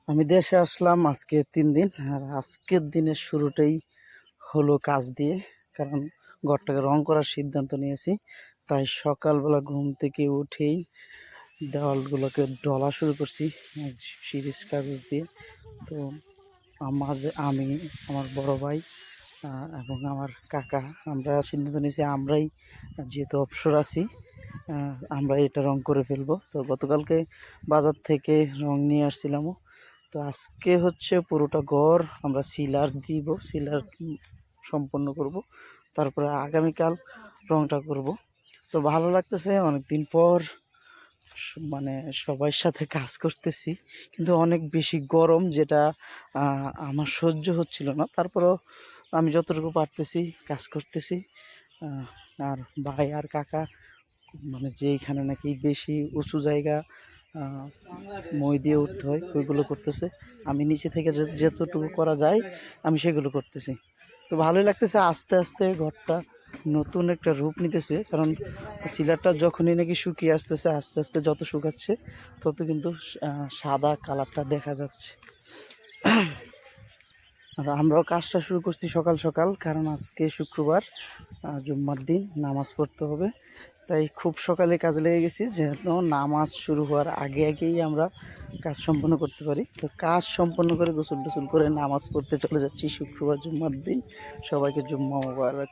আমি দেশে আসলাম আজকে 3 দিন। আর আজকের দিনের শুরুটাই হলো কাজ দিয়ে। কারণ ঘরটাকে রং করার সিদ্ধান্ত নিয়েছি। তাই সকালবেলা ঘুম থেকে উঠেই দেওয়ালগুলোকে ডলা শুরু করছি সিরিজ কাগজ দিয়ে। তো আমি, আমার বড় ভাই এবং আমার কাকা আমরা সিদ্ধান্ত নিয়েছি আমরাই, যেহেতু অবসর আছি, আমরা এটা রং করে ফেলবো। তো গতকালকে বাজার থেকে রং নিয়ে আসছিলামও। তো আজকে হচ্ছে পুরোটা ঘর আমরা সিলার দিব, সিলার সম্পন্ন করব, তারপরে আগামীকাল রংটা করব। তো ভালো লাগতেছে, অনেকদিন পর মানে সবার সাথে কাজ করতেছি, কিন্তু অনেক বেশি গরম, যেটা আমার সহ্য হচ্ছিল না। তারপরেও আমি যতটুকু পারতেছি কাজ করতেছি। আর ভাই আর কাকা মানে যেইখানে নাকি বেশি উঁচু জায়গা মই দিয়ে উঠতে হয় ওইগুলো করতেছে। আমি নিচে থেকে যতটুকু করা যায় আমি সেগুলো করতেছি। তো ভালোই লাগতেছে, আস্তে আস্তে ঘরটা নতুন একটা রূপ নিতেছে। কারণ সিলারটা যখনই নাকি শুকিয়ে আসতেছে, আস্তে আস্তে যত শুকাচ্ছে তত কিন্তু সাদা কালারটা দেখা যাচ্ছে। আর আমরাও কাজটা শুরু করছি সকাল সকাল, কারণ আজকে শুক্রবার, জুম্মার দিন, নামাজ পড়তে হবে। তাই খুব সকালে কাজে লেগে গেছি, যেহেতু নামাজ শুরু হওয়ার আগে আগেই আমরা কাজ সম্পন্ন করতে পারি। তো কাজ সম্পন্ন করে গোসল টোসল করে নামাজ পড়তে চলে যাচ্ছি শুক্রবার জুম্মার দিন। সবাইকে জুম্মা মোবারক।